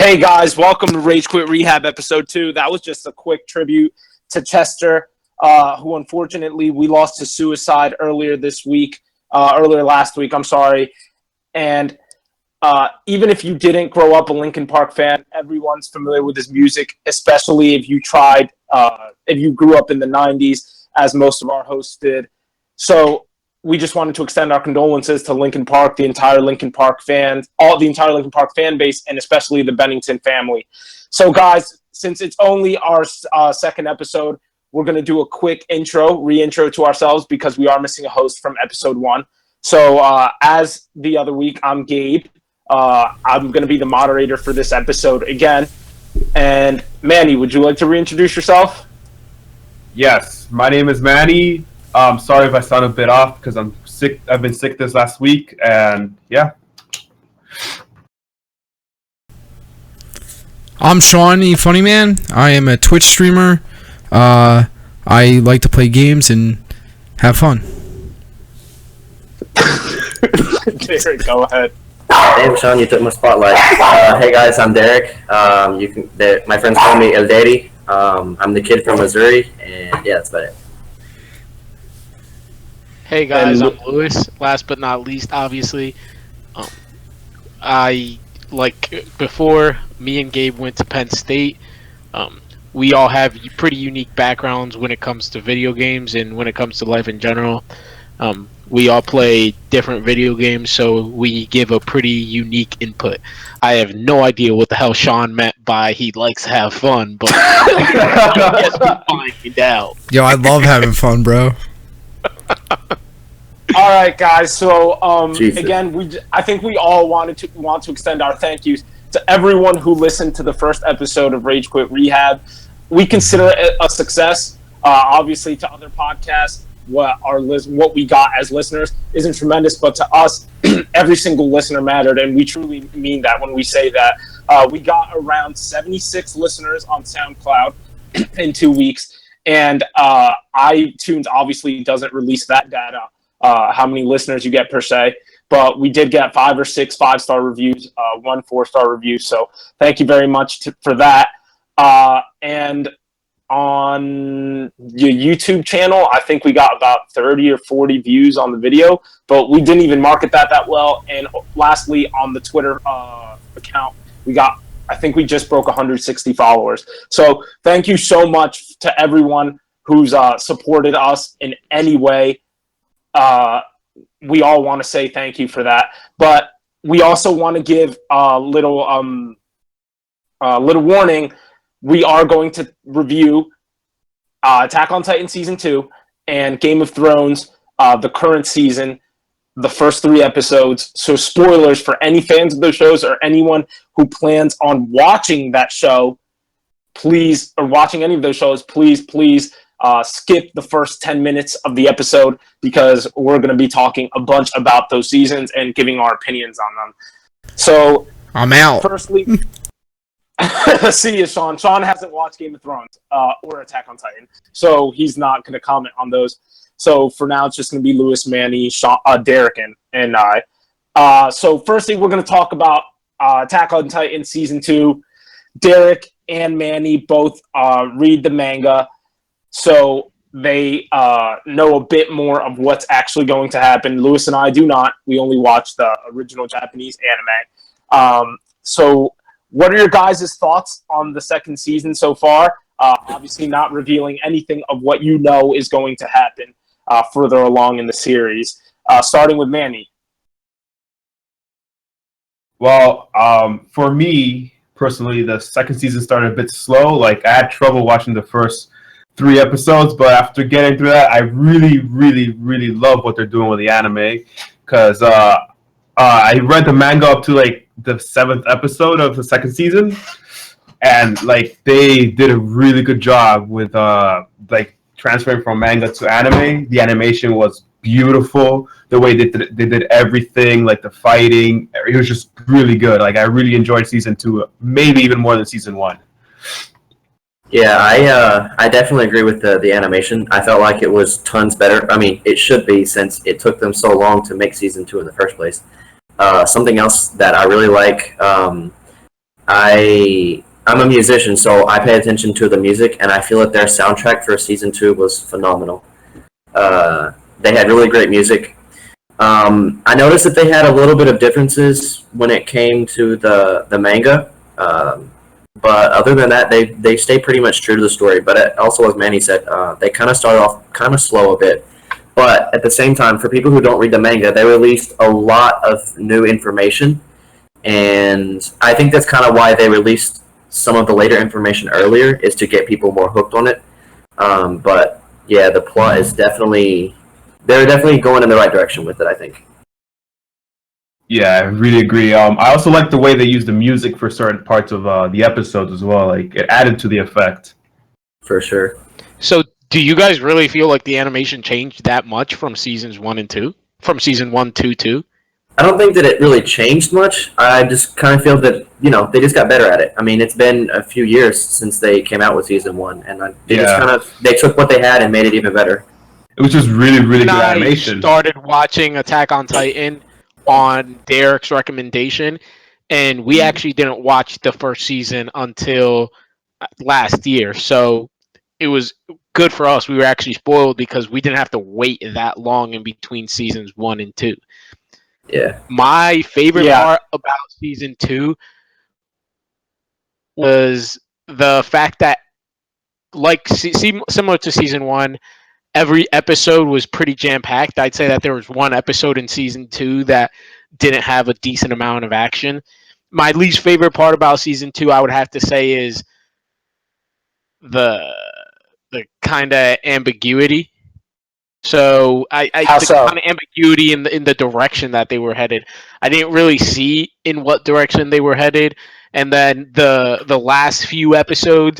Hey guys, welcome to Rage Quit Rehab episode 2. That was just a quick tribute to Chester, who unfortunately we lost to suicide earlier last week, I'm sorry. And even if you didn't grow up a Linkin Park fan, everyone's familiar with his music, especially if you grew up in the 90s, as most of our hosts did. So we just wanted to extend our condolences to Linkin Park, the entire Linkin Park fan base, and especially the Bennington family. So, guys, since it's only our second episode, we're going to do a quick reintro to ourselves because we are missing a host from episode 1. So, as the other week, I'm Gabe. I'm going to be the moderator for this episode again. And Manny, would you like to reintroduce yourself? Yes, my name is Manny. Sorry if I sound a bit off because I'm sick. I've been sick this last week, and yeah. I'm Sean, the Funny Man. I am a Twitch streamer. I like to play games and have fun. Derek, go ahead. Damn, Sean, you took my spotlight. Hey guys, I'm Derek. My friends call me El Daddy. I'm the kid from Missouri, and yeah, that's about it. Hey guys, I'm Lewis. Last but not least, obviously, before me and Gabe went to Penn State, we all have pretty unique backgrounds when it comes to video games and when it comes to life in general. We all play different video games, so we give a pretty unique input. I have no idea what the hell Sean meant by he likes to have fun, but I guess we'll find out. Yo, I love having fun, bro. All right, guys. So again, I think we all want to extend our thank yous to everyone who listened to the first episode of Rage Quit Rehab. We consider it a success. Obviously, to other podcasts, what we got as listeners isn't tremendous, but to us, every single listener mattered, and we truly mean that when we say that. We got around 76 listeners on SoundCloud in 2 weeks, and iTunes obviously doesn't release that data. How many listeners you get per se, but we did get 5 or 6 5-star reviews, 1 4-star review. So thank you very much for that. And on your YouTube channel, I think we got about 30 or 40 views on the video, but we didn't even market that well. And lastly, on the Twitter account, I think we just broke 160 followers. So thank you so much to everyone who's supported us in any way. We all want to say thank you for that, but we also want to give a little warning. We are going to review Attack on Titan Season 2 and Game of Thrones, the current season, the first 3 episodes. So spoilers for any fans of those shows or anyone who plans on watching that show, please, or watching any of those shows, please skip the first 10 minutes of the episode because we're going to be talking a bunch about those seasons and giving our opinions on them. So I'm out. Firstly, see you, Sean. Sean hasn't watched Game of Thrones or Attack on Titan, so he's not going to comment on those. So for now, it's just going to be Lewis, Manny, Sean, Derek, and I. So firstly, we're going to talk about Attack on Titan Season 2. Derek and Manny both read the manga, so they know a bit more of what's actually going to happen. Lewis and I do not. We only watch the original Japanese anime. So what are your guys' thoughts on the second season so far? Obviously not revealing anything of what you know is going to happen further along in the series. Starting with Manny. Well, for me, personally, the second season started a bit slow. Like, I had trouble watching the first 3 episodes, but after getting through that, I really, really, really love what they're doing with the anime, because I read the manga up to like the 7th episode of the second season, and like they did a really good job with like transferring from manga to anime. The animation was beautiful. The way they did everything, like the fighting, it was just really good. Like, I really enjoyed season 2, maybe even more than season 1. Yeah, I definitely agree with the animation. I felt like it was tons better. I mean, it should be, since it took them so long to make season 2 in the first place. Something else that I really like I'm a musician, so I pay attention to the music, and I feel that their soundtrack for season 2 was phenomenal. They had really great music. I noticed that they had a little bit of differences when it came to the manga, but other than that, they stay pretty much true to the story. But also, as Manny said, they kind of started off kind of slow a bit. But at the same time, for people who don't read the manga, they released a lot of new information, and I think that's kind of why they released some of the later information earlier, is to get people more hooked on it. But yeah, the plot is they're definitely going in the right direction with it, I think. Yeah, I really agree. I also like the way they use the music for certain parts of the episodes as well. Like, it added to the effect. For sure. So, do you guys really feel like the animation changed that much from seasons 1 and 2? From season 1 to 2? I don't think that it really changed much. I just kind of feel that, they just got better at it. I mean, it's been a few years since they came out with season 1, and they took what they had and made it even better. It was just really, really good animation. I started watching Attack on Titan on Derek's recommendation, and we actually didn't watch the first season until last year. So it was good for us. We were actually spoiled because we didn't have to wait that long in between seasons 1 and 2. Yeah. My favorite part about season 2 was the fact that, like, similar to season 1, every episode was pretty jam-packed. I'd say that there was one episode in season 2 that didn't have a decent amount of action. My least favorite part about season 2, I would have to say, is the kind of ambiguity. So the kind of ambiguity in the direction that they were headed. I didn't really see in what direction they were headed, and then the last few episodes,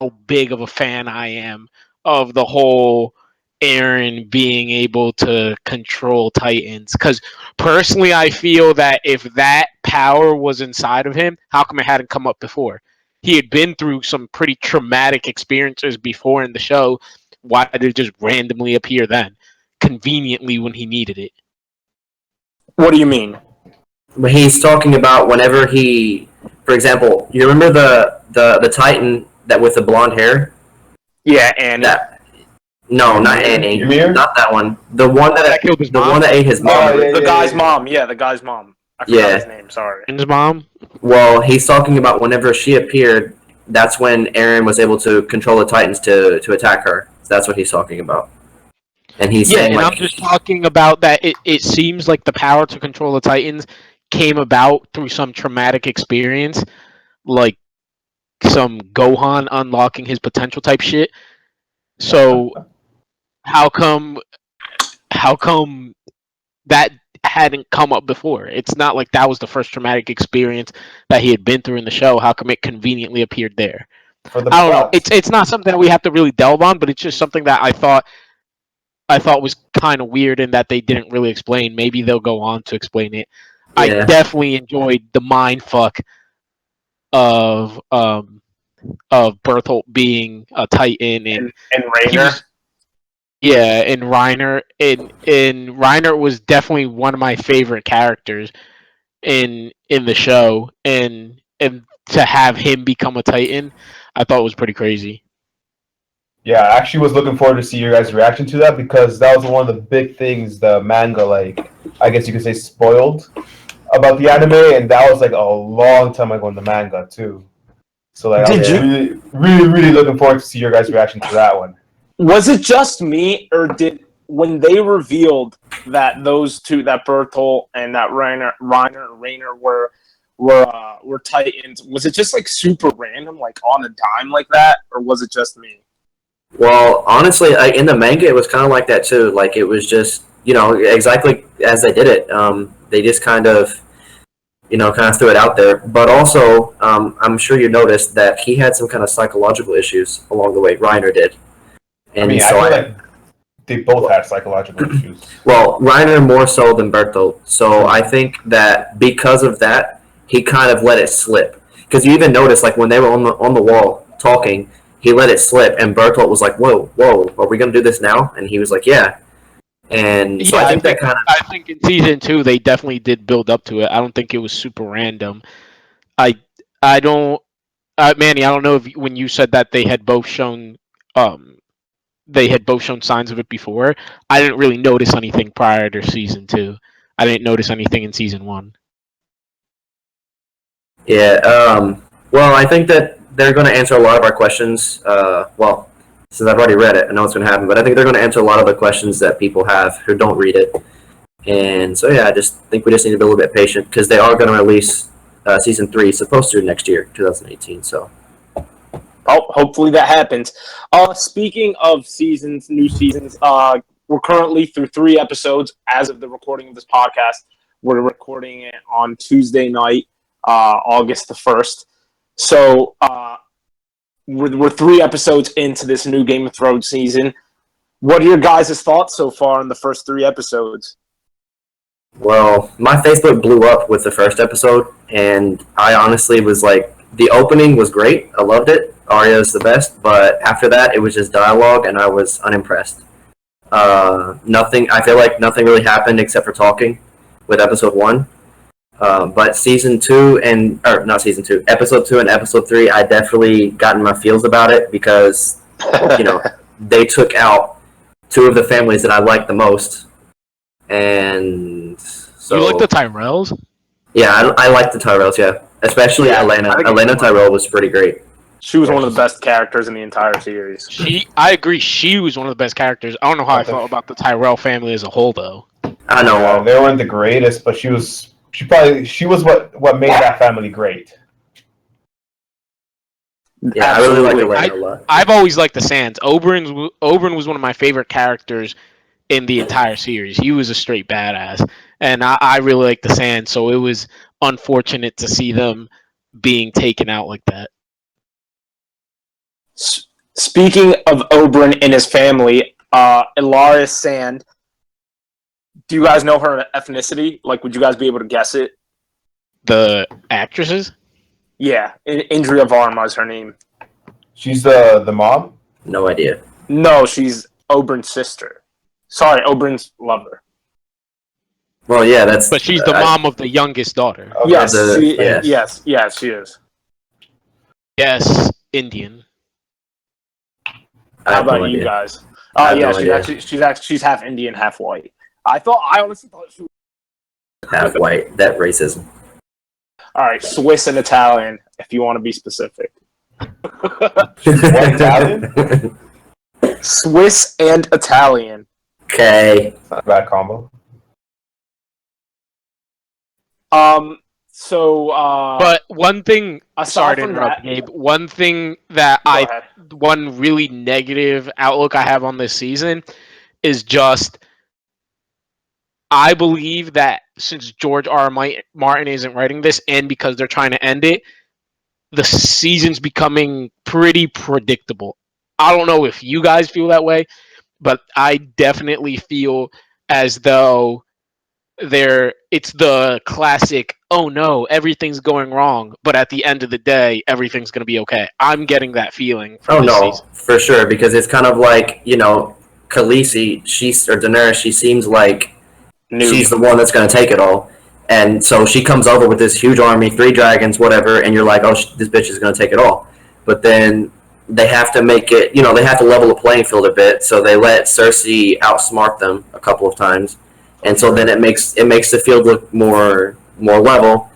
how big of a fan I am of the whole Eren being able to control Titans. Because personally, I feel that if that power was inside of him, how come it hadn't come up before? He had been through some pretty traumatic experiences before in the show. Why did it just randomly appear then, conveniently when he needed it? What do you mean? But he's talking about whenever for example, you remember the Titan that with the blonde hair? Yeah, Annie. No, not Annie. Ymir? Not that one. The one that killed his the mom? one that ate his mom. The guy's mom. Yeah, the guy's mom. I forgot his name. Sorry. His mom. Well, he's talking about whenever she appeared. That's when Eren was able to control the Titans to attack her. So that's what he's talking about. And he's saying, I'm just talking about that. It seems like the power to control the Titans came about through some traumatic experience, like some Gohan unlocking his potential type shit. So how come that hadn't come up before? It's not like that was the first traumatic experience that he had been through in the show. How come it conveniently appeared there? I don't know. It's not something that we have to really delve on, but it's just something that I thought was kind of weird and that they didn't really explain. Maybe they'll go on to explain it. Yeah. I definitely enjoyed the mind fuck of Bertholdt being a Titan and Rainer. And Reiner. And Reiner was definitely one of my favorite characters in the show. And to have him become a Titan, I thought was pretty crazy. Yeah, I actually was looking forward to see your guys' reaction to that, because that was one of the big things the manga, like, I guess you could say, spoiled about the anime, and that was like a long time ago in the manga too. So like, I was really looking forward to see your guys' reaction to that one. Was it just me, or when they revealed that those two, that Bertholdt and that Rainer were Titans, was it just like super random, like on a dime like that, or was it just me? Well, honestly, in the manga, it was kind of like that too. Like, it was just, exactly as they did it. They just kind of threw it out there. But also, I'm sure you noticed that he had some kind of psychological issues along the way. Reiner did. And I feel like they both had psychological issues. Well, Reiner more so than Bertholdt. So I think that because of that, he kind of let it slip. Because you even noticed, like, when they were on the wall talking, he let it slip, and Bertholdt was like, whoa, are we going to do this now? And he was like, yeah. And so I think that kind of. I think in season 2 they definitely did build up to it. I don't think it was super random. I I don't, Manny. I don't know if when you said that um they had both shown signs of it before. I didn't really notice anything prior to season 2. I didn't notice anything in season 1. Yeah. Well, I think that they're going to answer a lot of our questions. Well, since I've already read it, I know what's going to happen. But I think they're going to answer a lot of the questions that people have who don't read it. And so, yeah, I just think we just need to be a little bit patient because they are going to release season 3, supposed to next year, 2018. So. Oh, hopefully that happens. Speaking of seasons, new seasons, we're currently through 3 episodes as of the recording of this podcast. We're recording it on Tuesday night, August the 1st. So we're 3 episodes into this new Game of Thrones season. What are your guys' thoughts so far on the first 3 episodes? Well, my Facebook blew up with the first episode, and I honestly was like, the opening was great. I loved it. Arya's the best, but after that, it was just dialogue, and I was unimpressed. Nothing. I feel like nothing really happened except for talking with episode 1. But season 2 not season 2, episode 2 and episode 3, I definitely gotten my feels about it because they took out 2 of the families that I liked the most, and so You like the Tyrells? Yeah, I like the Tyrells. Yeah, especially Elena. Elena Tyrell was pretty great. She was one of the best characters in the entire series. I agree. She was one of the best characters. I don't know how I felt about the Tyrell family as a whole, though. I know they weren't the greatest, but she was what made that family great. Yeah, I really like Elena a lot. I've always liked the Sands. Oberyn was one of my favorite characters in the entire series. He was a straight badass, and I really like the Sands. So it was unfortunate to see them being taken out like that. Speaking of Oberyn and his family, Ilaria Sand, do you guys know her ethnicity? Like, would you guys be able to guess it? The actresses? Yeah, Indria Varma is her name. She's the mom? No idea. No, she's Oberyn's sister. Sorry, Oberyn's lover. Well, yeah, But she's the mom of the youngest daughter. Okay. Yes, she is. Yes, Indian. How about you guys? She's half Indian, half white. I honestly thought she was half white. That racism. all right, Swiss and Italian, if you want to be specific. What, Italian? Swiss and Italian. Okay. It's not a bad combo. But one thing, sorry to interrupt, Gabe. One thing that one really negative outlook I have on this season is just, I believe that since George R.R. Martin isn't writing this, and because they're trying to end it, the season's becoming pretty predictable. I don't know if you guys feel that way, but I definitely feel as though it's the classic, oh no, everything's going wrong, but at the end of the day, everything's going to be okay. I'm getting that feeling from this season. For sure, because it's kind of like, Khaleesi, or Daenerys, she seems like she's the one that's going to take it all. And so she comes over with this huge army, 3 dragons, whatever, and you're like, oh, this bitch is going to take it all. But then they have to make it, they have to level the playing field a bit, so they let Cersei outsmart them a couple of times. And so then it makes the field look more level.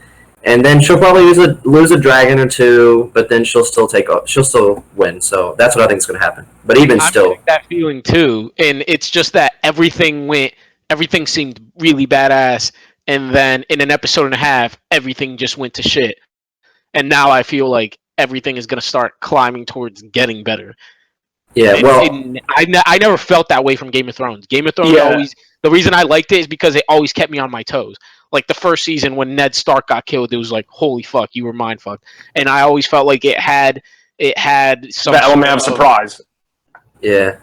And then she'll probably lose a dragon or 2, but then she'll still win. So that's what I think is going to happen. But even still, getting that feeling too, and it's just that everything seemed really badass, and then in an episode and a half, everything just went to shit. And now I feel like everything is going to start climbing towards getting better. Yeah, I never felt that way from Game of Thrones. Game of Thrones always. The reason I liked it is because it always kept me on my toes. Like the first season when Ned Stark got killed, it was like, holy fuck, you were mind fucked. And I always felt like it had some element of surprise. Yeah.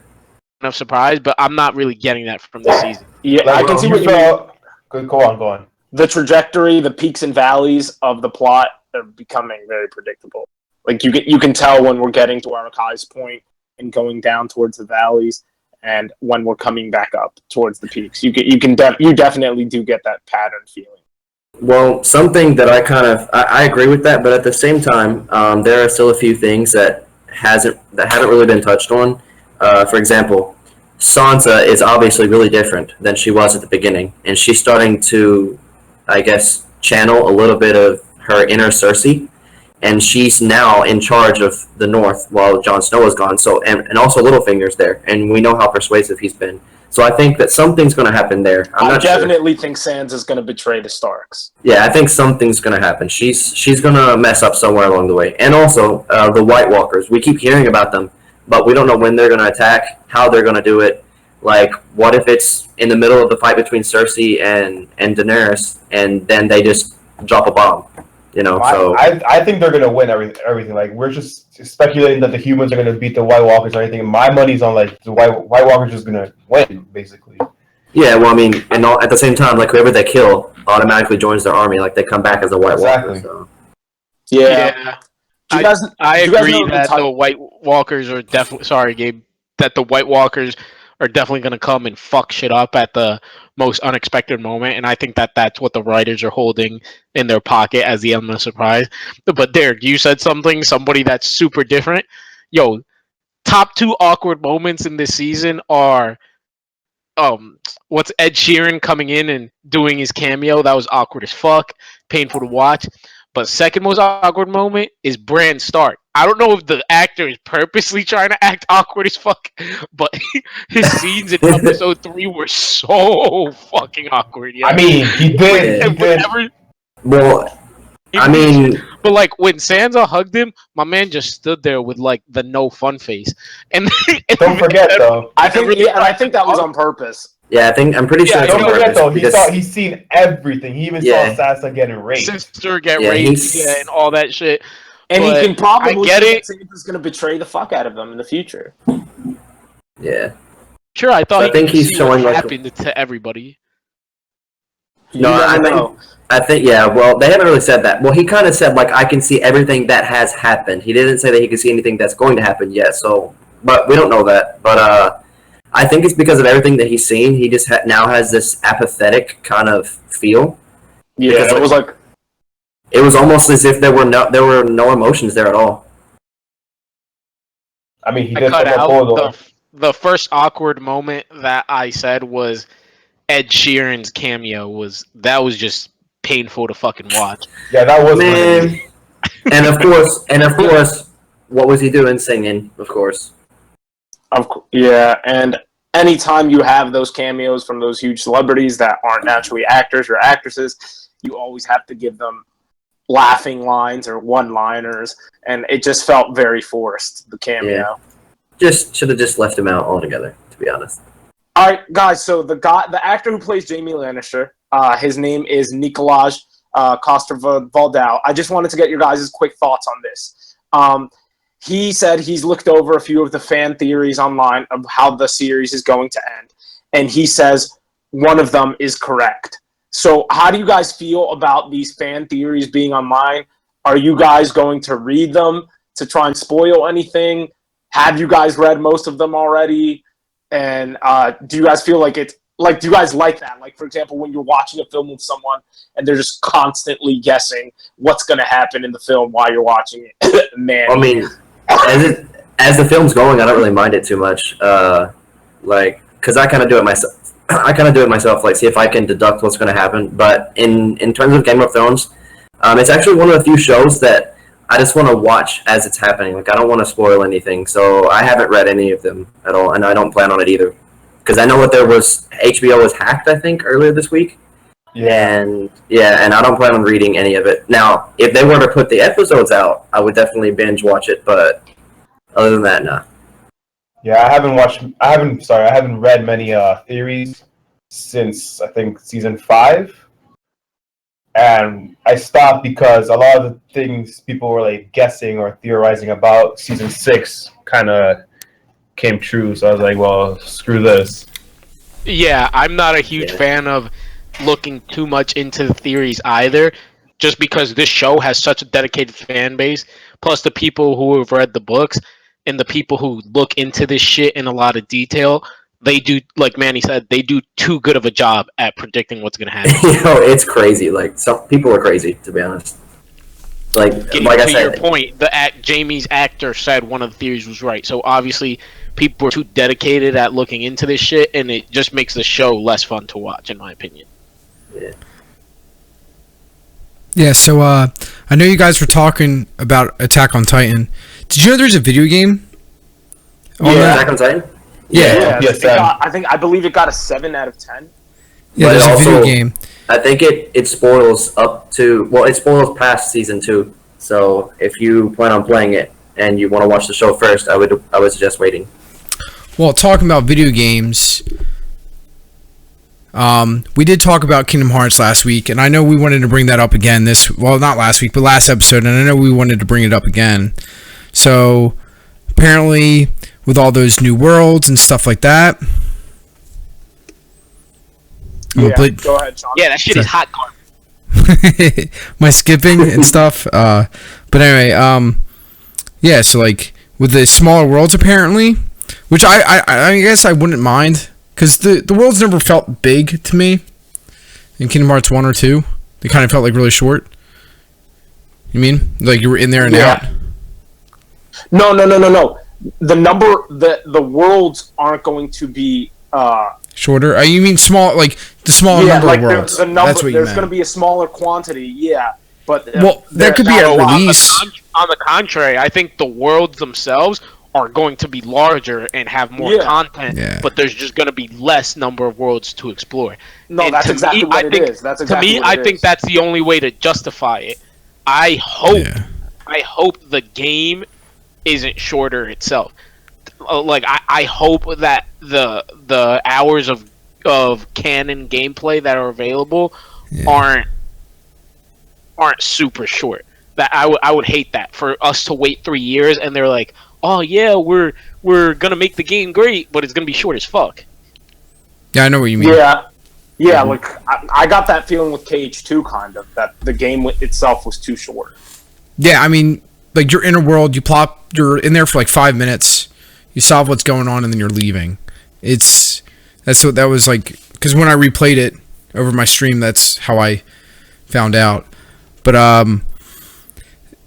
Of surprise, but I'm not really getting that from this season. Yeah, I can see what you mean. Go on. The trajectory, the peaks and valleys of the plot are becoming very predictable. Like you can tell when we're getting to Arrakai's point and going down towards the valleys. and when we're coming back up towards the peaks. You definitely do get that pattern feeling. Well, something that I agree with that, but at the same time, there are still a few things that haven't really been touched on. For example, Sansa is obviously really different than she was at the beginning, and she's starting to, I guess, channel a little bit of her inner Cersei, and she's now in charge of the North while Jon Snow is gone. So and also Littlefinger's there, and we know how persuasive he's been. So I think that something's going to happen there. I definitely think Sansa's going to betray the Starks. Yeah, I think something's going to happen. She's going to mess up somewhere along the way. And also, the White Walkers. We keep hearing about them, but we don't know when they're going to attack, how they're going to do it. Like, what if it's in the middle of the fight between Cersei and Daenerys, and then they just drop a bomb? You know, I think they're gonna win everything. Like, we're just speculating that the humans are gonna beat the White Walkers or anything. My money's on like the White Walkers just gonna win, basically. Yeah, well, I mean, and at the same time, like whoever they kill automatically joins their army. Like they come back as a White Walker. So. Yeah. I agree that the White Walkers are definitely. Sorry, Gabe. That the White Walkers are definitely going to come and fuck shit up at the most unexpected moment, and I think that that's what the writers are holding in their pocket as the element of surprise. But Derek, you said somebody that's super different. Yo, top 2 awkward moments in this season are what's Ed Sheeran coming in and doing his cameo. That was awkward as fuck, painful to watch. But second most awkward moment is Bran Stark. I don't know if the actor is purposely trying to act awkward as fuck, but his scenes in episode 3 were so fucking awkward. Yeah. I mean, he did. Well, I mean, but like when Sansa hugged him, my man just stood there with like the no fun face. And don't forget though, I think that was on purpose. Yeah, I'm pretty sure. Don't forget though, he's seen everything. He even saw Sansa getting raped, sister get raped, and all that shit. And but he can probably get it. Sansa's going to betray the fuck out of them in the future. Yeah. Sure, I thought I think he's showing what happened to everybody. No, I think yeah. Well, they haven't really said that. Well, he kind of said like I can see everything that has happened. He didn't say that he can see anything that's going to happen yet. So, but we don't know that. But I think it's because of everything that he's seen. He just now has this apathetic kind of feel. Yeah, because it was almost as if there were no emotions there at all. I mean, he did cut out the first awkward moment that I said was Ed Sheeran's cameo. Was just painful to fucking watch. Yeah, that was man. and of course, what was he doing? Singing, of course. Yeah, and anytime you have those cameos from those huge celebrities that aren't naturally actors or actresses, you always have to give them laughing lines or one-liners, and it just felt very forced, the cameo. Yeah. Just should have just left him out altogether, to be honest. All right, guys, so the actor who plays Jaime Lannister, his name is Nikolaj Coster-Waldau. I just wanted to get your guys' quick thoughts on this. He said he's looked over a few of the fan theories online of how the series is going to end, and he says one of them is correct. So how do you guys feel about these fan theories being online? Are you guys going to read them to try and spoil anything? Have you guys read most of them already? And do you guys feel like do you guys like that? Like, for example, when you're watching a film with someone and they're just constantly guessing what's going to happen in the film while you're watching it. Man. I mean, as the film's going, I don't really mind it too much. Because I kind of do it myself. Like, see if I can deduct what's going to happen. But in terms of Game of Thrones, it's actually one of the few shows that I just want to watch as it's happening. Like, I don't want to spoil anything. So I haven't read any of them at all, and I don't plan on it either. Because I know that HBO was hacked, I think, earlier this week. Yeah. And I don't plan on reading any of it. Now, if they were to put the episodes out, I would definitely binge watch it. But other than that, no. Yeah, I haven't read many theories since I think season 5, and I stopped because a lot of the things people were like guessing or theorizing about season 6 kind of came true. So I was like, well, screw this. Yeah, I'm not a huge fan of looking too much into the theories either, just because this show has such a dedicated fan base, plus the people who have read the books and the people who look into this shit in a lot of detail, they do, like Manny said, they do too good of a job at predicting what's gonna happen. It's crazy. Like, some people are crazy, to be honest. Like I said, your point, Jamie's actor said one of the theories was right. So obviously, people are too dedicated at looking into this shit, and it just makes the show less fun to watch, in my opinion. Yeah. Yeah, so I know you guys were talking about Attack on Titan. Did you know there's a video game? Attack on Titan? Yeah. Yes, I believe it got a 7 out of 10. Yeah, But there's a video also- game. I think it spoils it spoils past season 2. So if you plan on playing it and you want to watch the show first, I would suggest waiting. Well, talking about video games, we did talk about Kingdom Hearts last week, and I know we wanted to bring that up again not last week, but last episode, and I know we wanted to bring it up again. So, apparently, with all those new worlds and stuff like that... Go ahead, Sean. Yeah, that shit is hot garbage. my skipping and stuff. But anyway, yeah, so like with the smaller worlds apparently, which I guess I wouldn't mind, because the worlds never felt big to me in Kingdom Hearts 1 or 2. They kind of felt like really short. You mean? Like you were in there and out? No. The worlds aren't going to be Shorter? You mean small, like the smaller number of worlds? That's what you there's meant. going to be a smaller quantity, yeah. But that could be a release. On the contrary, I think the worlds themselves are going to be larger and have more content, but there's just going to be less number of worlds to explore. No, and that's exactly what it is. That's exactly to me, what I think that's the only way to justify it. I hope the game isn't shorter itself. Like I hope that the hours of canon gameplay that are available aren't super short. That I would hate that for us to wait 3 years and they're like, oh yeah, we're gonna make the game great, but it's gonna be short as fuck. Yeah, I know what you mean. Yeah. Like I got that feeling with KH2 kind of, that the game itself was too short. Yeah, I mean, like you're in a world, you're in there for like 5 minutes, you solve what's going on, and then you're leaving. That's what that was like, because when I replayed it over my stream, that's how I found out. But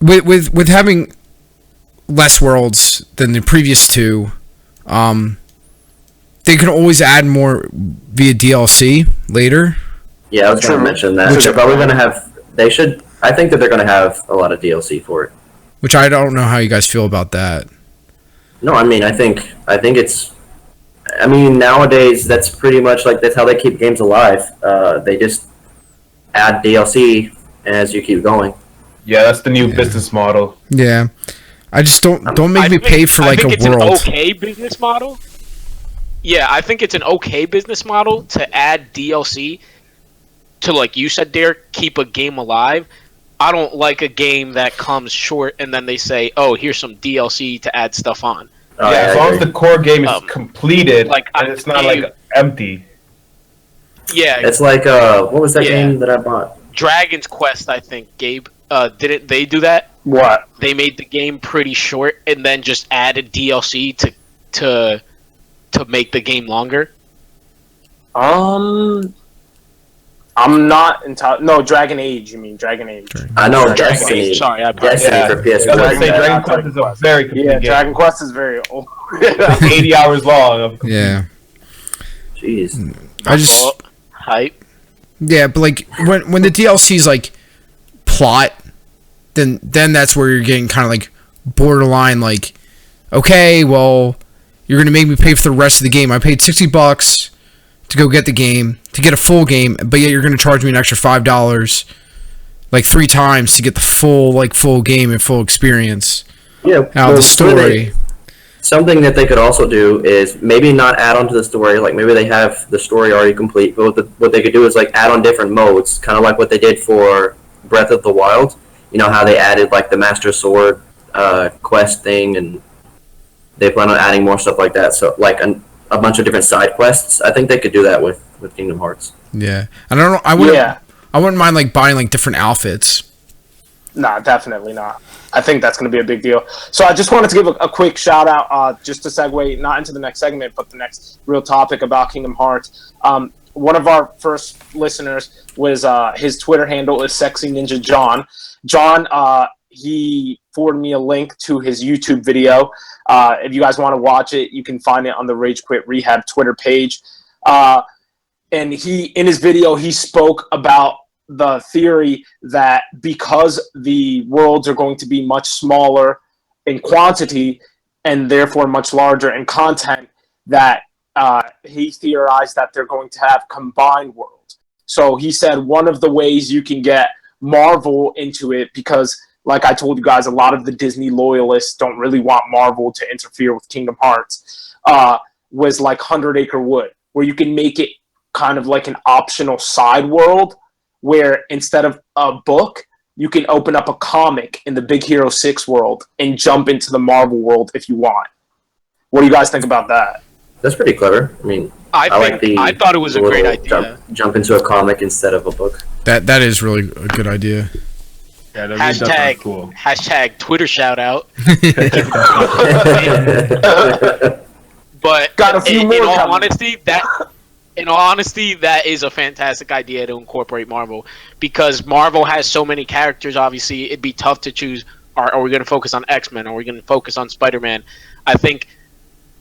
with having less worlds than the previous two, they can always add more via DLC later. Yeah, I was going to mention that. They're probably going to have. I think that they're going to have a lot of DLC for it. Which I don't know how you guys feel about that. No, I mean, I think it's. I mean, nowadays that's pretty much like that's how they keep games alive. They just add DLC as you keep going. Yeah, that's the new business model. Yeah, I just don't make me pay for like a world. An okay business model. Yeah, I think it's an okay business model to add DLC to, like you said, Derek, keep a game alive. I don't like a game that comes short and then they say, "Oh, here's some DLC to add stuff on." As long as the core game is completed, and it's not like empty. Yeah, it's like what was that game that I bought? Dragon's Quest, I think. Gabe, didn't they do that? What? They made the game pretty short and then just added DLC to make the game longer. I'm not entirely. No, Dragon Age. You mean Dragon Age? I know Dragon Age. Sorry, I Destiny for PS4. I was say Dragon Quest is a very complete game. Dragon Quest is very old. 80 hours long. Yeah. Jeez. I just hype. Yeah, but like when the DLC is like plot, then that's where you're getting kind of like borderline. Like, okay, well, you're gonna make me pay for the rest of the game. I paid $60 to go get the game, to get a full game, but yet you're going to charge me an extra $5 like 3 times to get the full game and full experience. Yeah, the story. Something that they could also do is maybe not add on to the story, like maybe they have the story already complete, but what they could do is like add on different modes, kind of like what they did for Breath of the Wild. You know how they added like the Master Sword quest thing, and they plan on adding more stuff like that. So like a bunch of different side quests. I think they could do that with Kingdom Hearts. Yeah, and I wouldn't mind like buying like different outfits. Nah, definitely not. I think that's going to be a big deal. So I just wanted to give a quick shout out, just to segue not into the next segment, but the next real topic about Kingdom Hearts. One of our first listeners was his Twitter handle is Sexy Ninja John. John, he forwarded me a link to his YouTube video. If you guys want to watch it, you can find it on the Rage Quit Rehab Twitter page. And in his video, he spoke about the theory that because the worlds are going to be much smaller in quantity and therefore much larger in content, that he theorized that they're going to have combined worlds. So he said one of the ways you can get Marvel into it, because like I told you guys, a lot of the Disney loyalists don't really want Marvel to interfere with Kingdom Hearts, was like 100 Acre Wood, where you can make it kind of like an optional side world where instead of a book, you can open up a comic in the Big Hero 6 world and jump into the Marvel world if you want. What do you guys think about that? That's pretty clever. I mean, I thought it was a great idea. Jump into a comic instead of a book. That is really a good idea. Yeah, that really does sound cool. Hashtag Twitter shout out. But Got a few more in all coming. honesty, that is a fantastic idea to incorporate Marvel, because Marvel has so many characters. Obviously, it'd be tough to choose. Are we going to focus on X-Men? Are we going to focus on Spider-Man? I think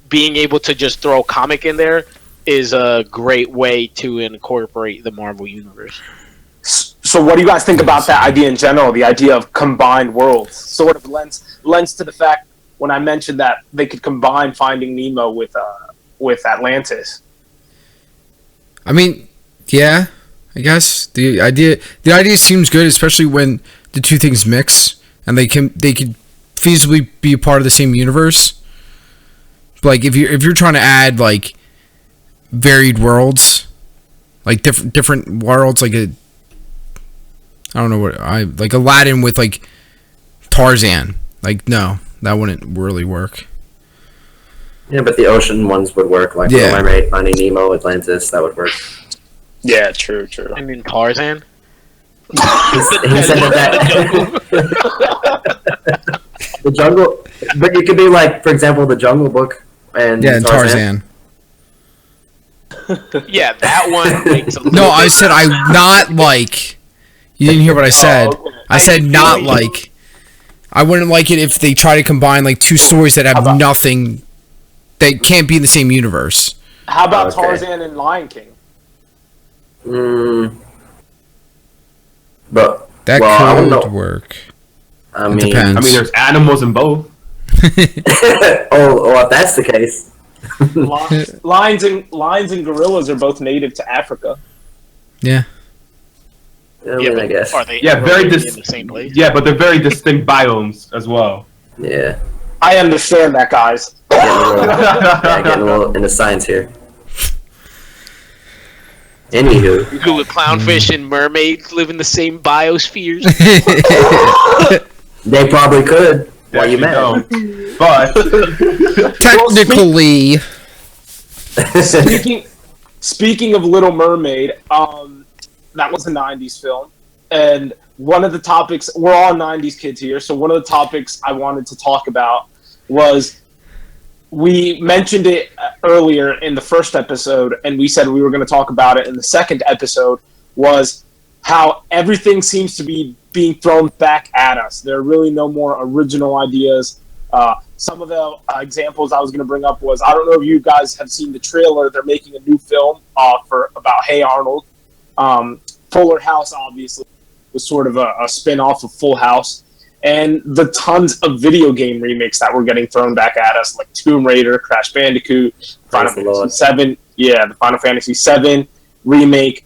being able to just throw a comic in there is a great way to incorporate the Marvel universe. So what do you guys think about that idea in general, the idea of combined worlds? Sort of lends to the fact when I mentioned that they could combine Finding Nemo with Atlantis. I mean, yeah, I guess the idea seems good, especially when the two things mix and they could feasibly be a part of the same universe. Like if you're trying to add like varied worlds, like different worlds, like like Aladdin with like Tarzan. Like no, that wouldn't really work. Yeah, but the ocean ones would work. Like Little Mermaid, Finding Nemo, Atlantis, that would work. Yeah, true. I mean Tarzan. He said that. The jungle, but it could be like, for example, the Jungle Book and Tarzan. Yeah, that one makes a No, I said I'm not like. You didn't hear what I said. Oh, okay. I said not like. I wouldn't like it if they try to combine like two stories that have nothing. They can't be in the same universe. How about Tarzan and Lion King? But that could work. I mean, depends. there's animals in both. if that's the case. Lions and gorillas are both native to Africa. Yeah. I guess. Are they very in the same place? Yeah, but they're very distinct biomes as well. Yeah. I understand that, guys. Getting a little into science here. Anywho. Do clownfish and mermaids live in the same biospheres? They probably could. Why you mad? Don't. But Technically. Speaking of Little Mermaid, that was a 90s film. And one of the topics, we're all 90s kids here, so one of the topics I wanted to talk about was, we mentioned it earlier in the first episode, and we said we were going to talk about it in the second episode, was how everything seems to be being thrown back at us. There are really no more original ideas. Some of the examples I was going to bring up was, I don't know if you guys have seen the trailer. They're making a new film about Hey Arnold. Fuller House, obviously, was sort of a spin-off of Full House. And the tons of video game remakes that were getting thrown back at us, like Tomb Raider, Crash Bandicoot, Final Fantasy VII. Yeah, the Final Fantasy VII remake.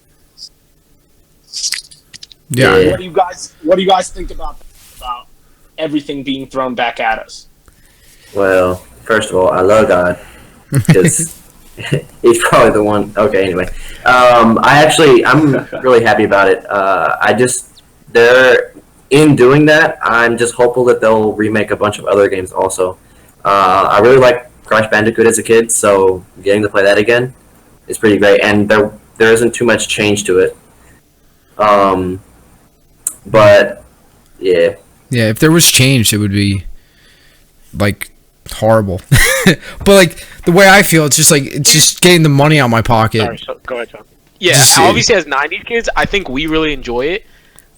Yeah. What do you guys think about everything being thrown back at us? Well, first of all, I love God, because he's probably the one. Okay, anyway, I'm really happy about it. In doing that, I'm just hopeful that they'll remake a bunch of other games also. I really like Crash Bandicoot as a kid, so getting to play that again is pretty great. And there isn't too much change to it. But yeah, Yeah, if there was change, it would be like horrible. But like the way I feel, it's just getting the money out of my pocket. Sorry, go ahead, John. Yeah, obviously as 90s kids, I think we really enjoy it.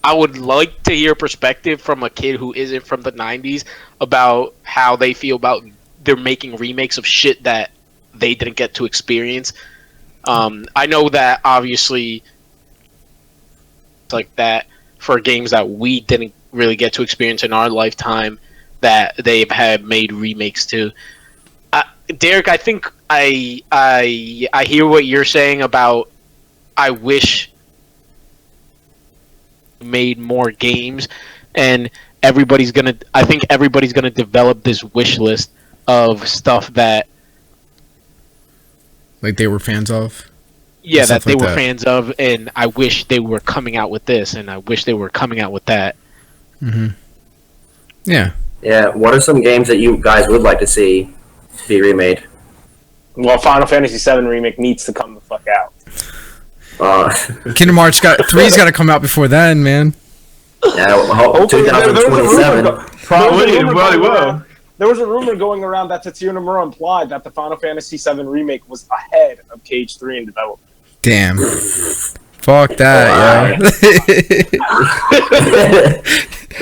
I would like to hear perspective from a kid who isn't from the 90s about how they feel about they're making remakes of shit that they didn't get to experience. I know that obviously it's like that for games that we didn't really get to experience in our lifetime that they have made remakes to. Derek, I think I hear what you're saying about I wish made more games, and I think everybody's gonna develop this wish list of stuff that like they were fans of. Yeah, that they were fans of, and I wish they were coming out with this, and I wish they were coming out with that. Mm-hmm. Yeah. Yeah, what are some games that you guys would like to see be remade? Well, Final Fantasy VII Remake needs to come the fuck out. Kingdom Hearts 3's got to come out before then, man. Yeah, 2027. Probably will. There was a rumor going around that Tetsuya Nomura implied that the Final Fantasy VII Remake was ahead of KH3 in development. Damn. Fuck that, yo.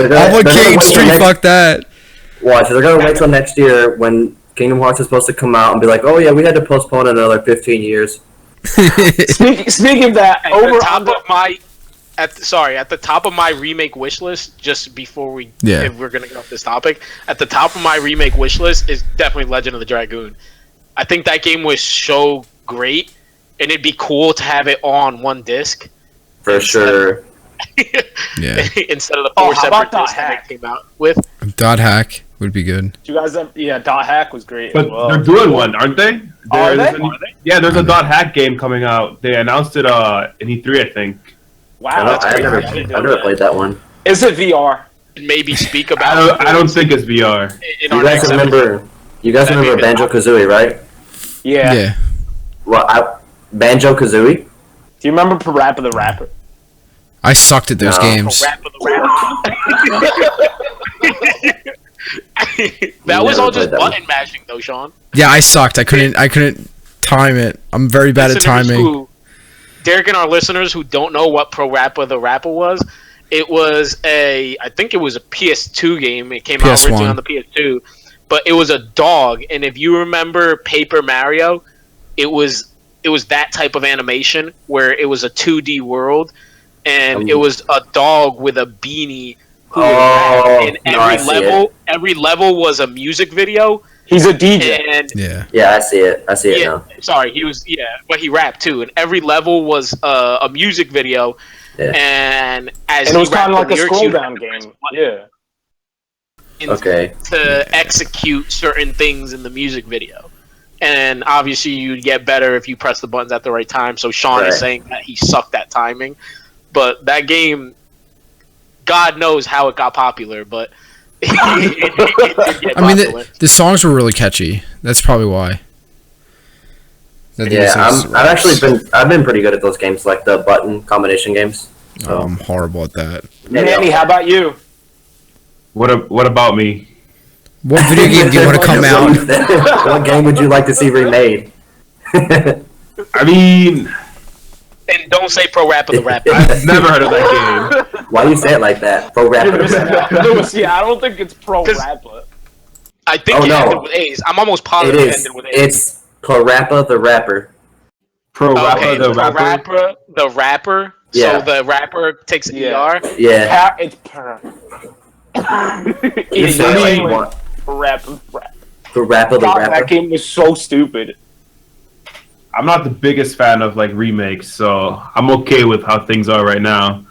I want KH3, fuck that. Watch, they're gonna wait till next year when Kingdom Hearts is supposed to come out and be like, oh yeah, we had to postpone it another 15 years. Speaking of that, at the top of my remake wish list, just before if we're gonna get off this topic, at the top of my remake wish list is definitely Legend of the Dragoon. I think that game was so great, and it'd be cool to have it all on one disc. For sure. Yeah. Instead of the 4 separate discs that it came out with. Dot Hack would be good. You guys Dot Hack was great. But they're doing one, aren't they? Are they? Yeah, there's a Dot Hack game coming out. They announced it in E3, I think. Wow, I've never played that one. Is it VR? Maybe speak about I don't think it's VR. You guys remember Banjo-Kazooie, right? Yeah. Yeah. Well, Banjo-Kazooie? Do you remember Parappa the Rapper? I sucked at those games. Parappa the Rapper. That was all just button mashing, though, Sean. Yeah, I sucked. I couldn't time it. I'm very bad at timing. Derek and our listeners who don't know what Parappa the Rapper was, I think it was a PS2 game. It came out originally on the PS2, but it was a dog. And if you remember Paper Mario, it was that type of animation where it was a 2D world, and it was a dog with a beanie. Every level was a music video. He's a DJ. And yeah, I see it. Now. Sorry, but he rapped too. And every level was a music video. Yeah. And it was kind of like a scroll down game. Yeah. Okay. To execute certain things in the music video. And obviously you'd get better if you press the buttons at the right time. So Sean is saying that he sucked at timing. But that game, God knows how it got popular, but I mean, the songs were really catchy. That's probably why. I've been pretty good at those games, like the button combination games. So. Oh, I'm horrible at that. Manny, how about you? What about me? What video game do you want to come out? What game would you like to see remade? I mean... And don't say Parappa the Rapper. I've never heard of that game. Why do you say it like that? Parappa. Lewis, I don't think it's Parappa. I think it ended with A's. I'm almost positive it ended with A's. It's Parappa the Rapper. Parappa the Rapper? Parappa the Rapper. Yeah. So the rapper takes an ER? Yeah. It's Parappa the Rapper. That game was so stupid. I'm not the biggest fan of remakes, so I'm okay with how things are right now.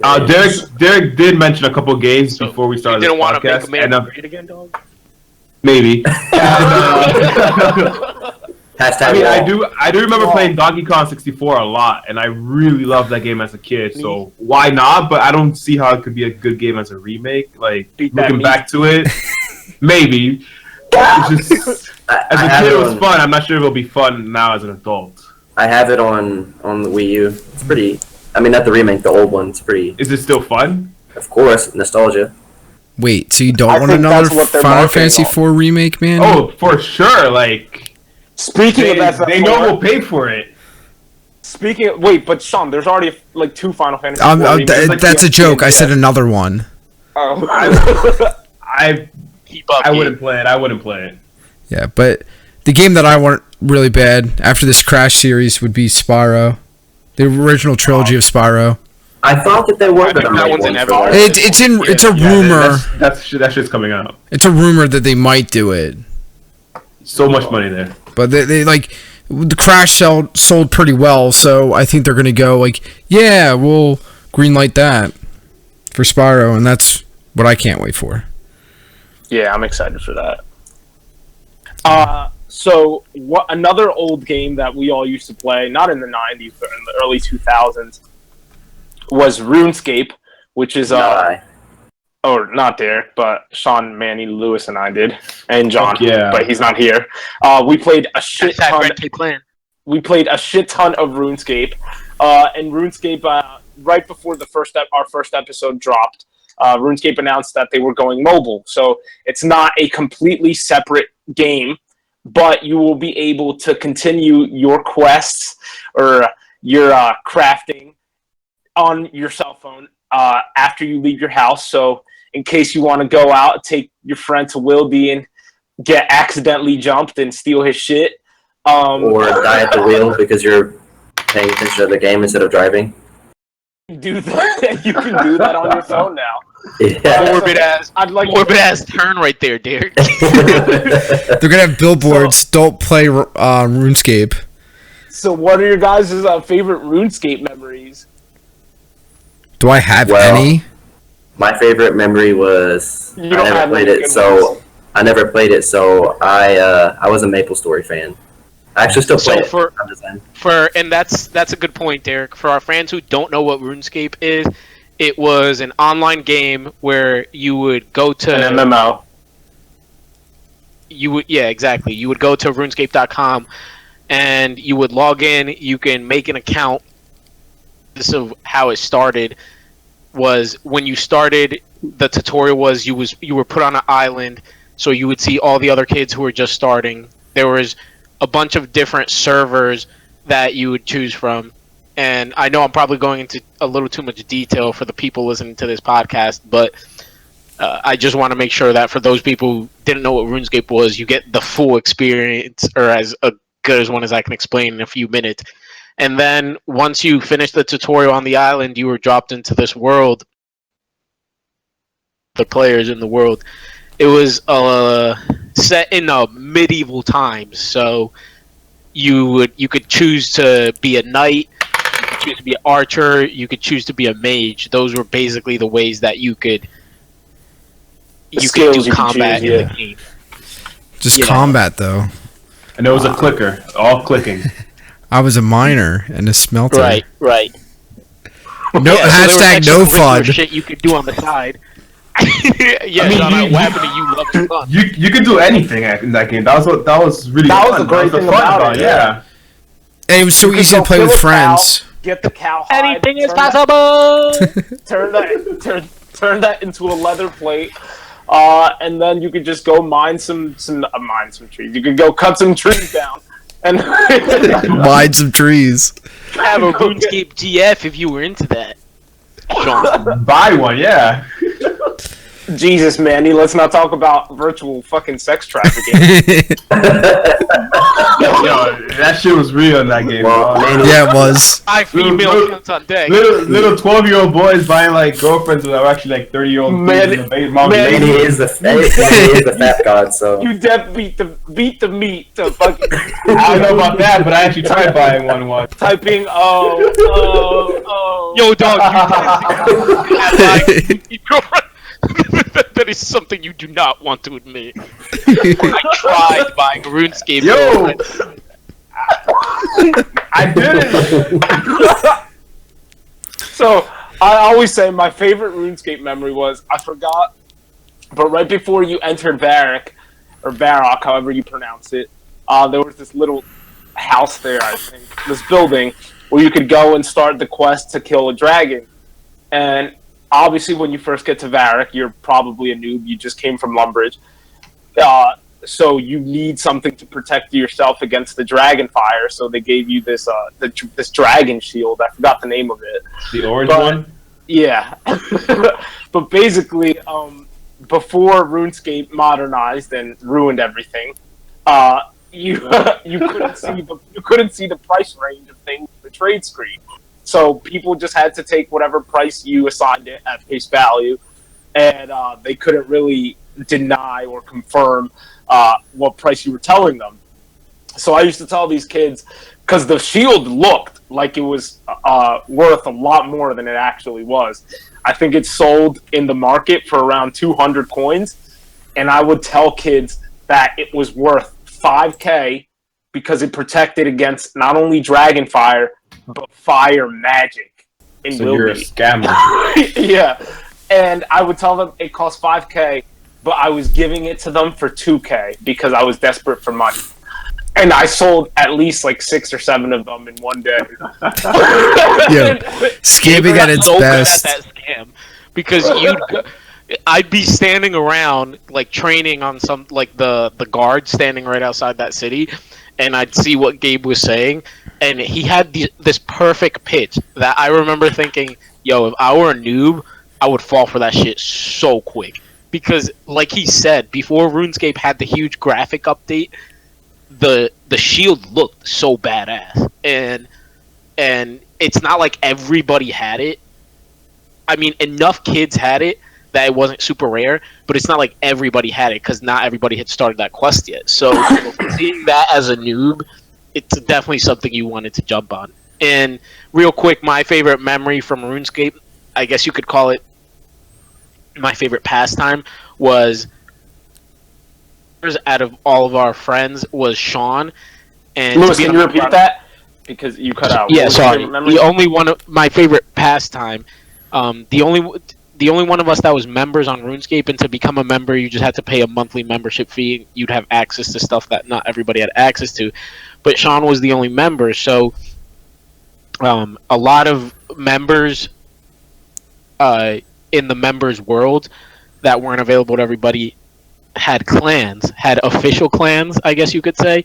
Derek did mention a couple games before we started this podcast. Didn't want to make a man great again, dog? Maybe. I do remember playing Donkey Kong 64 a lot, and I really loved that game as a kid. So why not? But I don't see how it could be a good game as a remake. Looking back to it, maybe. It's just, as a kid, it was fun. I'm not sure it'll be fun now as an adult. I have it on the Wii U. It's pretty. I mean, not the remake, the old one. It's pretty. Is it still fun? Of course, nostalgia. Wait, so you don't I want think another that's what they're Final marketing Fantasy on. IV remake, man? Oh, for sure. Like Speaking of FF4, they know we'll pay for it. Wait, but Sean, there's already like 2 Final Fantasy. That's a joke. I said another one. Oh. I Keep up, wouldn't play it. I wouldn't play it. Yeah, but the game that I want really bad after this Crash series would be Spyro, the original trilogy of Spyro. I thought that they were going to that make one's one in for every- that. It's a rumor. That shit's coming out. It's a rumor that they might do it, So much money there. but they like the Crash sold pretty well, so I think they're gonna go like, yeah, we'll greenlight that for Spyro, and that's what I can't wait for. Yeah, I'm excited for that. So what another old game that we all used to play, not in the 90s, but in the early 2000s, was RuneScape, which is not Derek, but Sean, Manny, Lewis, and I did, and John, but he's not here. We played a shit ton. We played a shit ton of RuneScape, and RuneScape right before our first episode dropped. RuneScape announced that they were going mobile, so it's not a completely separate game, but you will be able to continue your quests or your crafting on your cell phone after you leave your house. So in case you want to go out, take your friend to Wildy and get accidentally jumped and steal his shit. Or die at the wheel because you're paying attention to the game instead of driving. Do that. You can do that on your phone now. Yeah. Morbid ass turn right there, Derek. They're gonna have billboards. Don't play RuneScape. So what are your guys' favorite RuneScape memories? Do I have any? My favorite memory was I never played it, so I was a MapleStory fan. I actually still play it. And that's a good point, Derek. For our fans who don't know what RuneScape is, it was an online game where you would go to an MMO. You would go to RuneScape.com and you would log in. You can make an account. This is how it started. Was when you started, the tutorial was you were put on an island, so you would see all the other kids who were just starting. There was a bunch of different servers that you would choose from, and I know I'm probably going into a little too much detail for the people listening to this podcast, but I just want to make sure that for those people who didn't know what RuneScape was, you get the full experience, or as good as one as I can explain in a few minutes. And then once you finished the tutorial on the island, you were dropped into this world. The players in the world. It was set in medieval times, so you could choose to be a knight, you could choose to be an archer, you could choose to be a mage. Those were basically the ways that you could do combat in the game. Just combat though. And there was a clicker, all clicking. I was a miner and a smelter. Right. No hashtag no fun. Shit you could do on the side. Yeah, what happened to you? Loving fun. You could do anything in that game. That was really that fun. was the great thing about it. Yeah. And it was so easy to play with friends. Get the cow hide. Anything is possible. Turn that into a leather plate, and then you could just go mine some trees. You could go cut some trees down and mine some trees. Have a RuneScape GF if you were into that. Sean. Buy one, yeah. Jesus, Manny, let's not talk about virtual fucking sex trafficking. Yo, that shit was real in that game. Yeah, it was. 5 female counts on deck. Little 12-year-old boys buying like girlfriends that are actually like 30-year-old. Man, he is the fat god. So you beat the meat to fucking. I don't know about that, but I actually tried buying one once. Typing Yo, dog, you girlfriend. That is something you do not want to admit. I tried buying RuneScape. Yo, I did it. So I always say my favorite RuneScape memory was I forgot, but right before you entered Varrock, or Varrock, however you pronounce it, there was this little house there. I think this building where you could go and start the quest to kill a dragon, and obviously when you first get to Varric, you're probably a noob. You just came from Lumbridge. So you need something to protect yourself against the dragon fire. So they gave you this this dragon shield. I forgot the name of it. The orange one? Yeah. But basically, before RuneScape modernized and ruined everything, you couldn't see the price range of things in the trade screen. So people just had to take whatever price you assigned it at face value, and they couldn't really deny or confirm what price you were telling them. So I used to tell these kids, because the shield looked like it was worth a lot more than it actually was. I think it sold in the market for around 200 coins, and I would tell kids that it was worth 5K because it protected against not only dragon fire, but fire magic. So you're a scammer. Yeah. And I would tell them it cost 5K, but I was giving it to them for 2K because I was desperate for money. And I sold at least like 6 or 7 of them in one day. Yeah, scamming at its best. At that scam, because I'd be standing around like training on some like the guard standing right outside that city, and I'd see what Gabe was saying, and he had this perfect pitch that I remember thinking, "Yo, if I were a noob, I would fall for that shit so quick." Because, like he said, before RuneScape had the huge graphic update, the shield looked so badass, and it's not like everybody had it. I mean, enough kids had it that it wasn't super rare, but it's not like everybody had it because not everybody had started that quest yet. So seeing that as a noob, it's definitely something you wanted to jump on. And real quick, my favorite memory from RuneScape, I guess you could call it my favorite pastime, was out of all of our friends was Sean. And Lewis, can you repeat that? Because you cut out. Yeah, sorry. The only one of my favorite pastime, the only one of us that was members on RuneScape, and to become a member, you just had to pay a monthly membership fee. And you'd have access to stuff that not everybody had access to. But Sean was the only member, so a lot of members in the members world that weren't available to everybody had clans, had official clans, I guess you could say,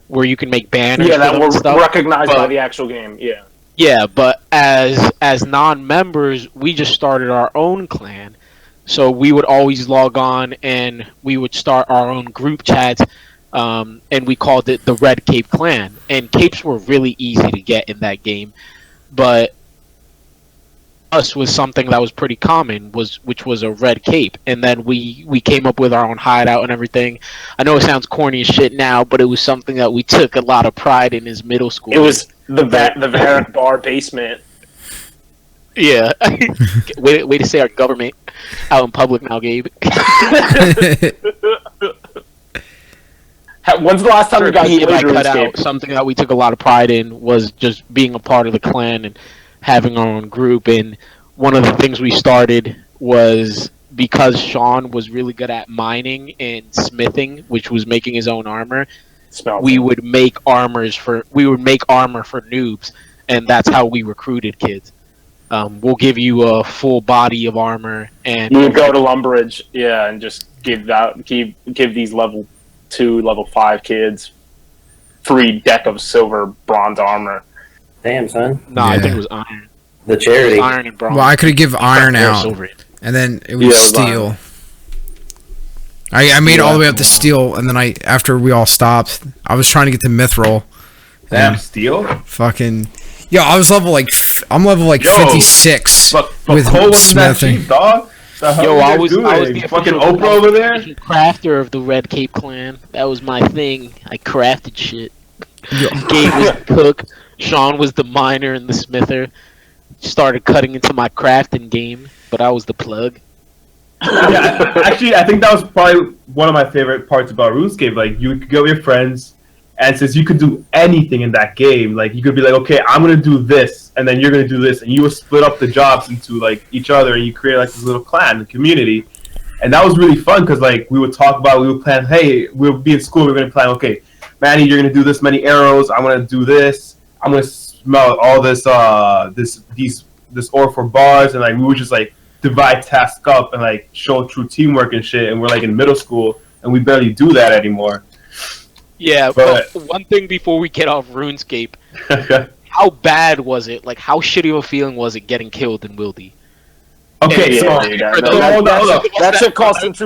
where you can make banners. Yeah, that were recognized by the actual game. Yeah. Yeah, but as non-members, we just started our own clan. So we would always log on and we would start our own group chats, and we called it the Red Cape Clan. And capes were really easy to get in that game, but us was something that was pretty common, which was a red cape, and then we came up with our own hideout and everything. I know it sounds corny as shit now, but it was something that we took a lot of pride in as middle school. It was the Varric bar basement. Yeah. way to say our government out in public now, Gabe. When's the last time you guys played RuneScape? Something that we took a lot of pride in was just being a part of the clan and having our own group. And one of the things we started was because Sean was really good at mining and smithing, which was making his own armor. We would make armor for noobs, and that's how we recruited kids. We'll give you a full body of armor, and you would go to Lumbridge, yeah, and just give these level 2, level 5 kids free deck of silver bronze armor. Damn, son. No, I think it was iron. The charity. Iron and bronze. Well, I could give iron out, and then it was steel. I made it all the way up to steel, and then after we all stopped, I was trying to get to mithril. Damn, steel? Fucking... Yo, I was level I'm level 56 but with Cole wasn't that smithing. cheap, dog. Yo, I was the fucking Oprah over there. Crafter of the Red Cape Clan. That was my thing. I crafted shit. Gabe was the cook. Sean was the miner and the smither. Started cutting into my crafting game, but I was the plug. Yeah, actually, I think that was probably one of my favorite parts about RuneScape. Like, you could go with your friends, and since you could do anything in that game, like, you could be like, okay, I'm gonna do this, and then you're gonna do this, and you would split up the jobs into like each other, and you create like this little clan, a community, and that was really fun because like we would plan, hey, we'll be in school, we're gonna plan, okay, Manny, you're gonna do this many arrows, I'm gonna do this, I'm gonna smell all this this ore for bars, and like we would just like divide tasks up and like show true teamwork and shit. And we're like in middle school, and we barely do that anymore. Yeah, but one thing before we get off RuneScape, how bad was it? Like, how shitty of a feeling was it getting killed in Wildy? Okay, For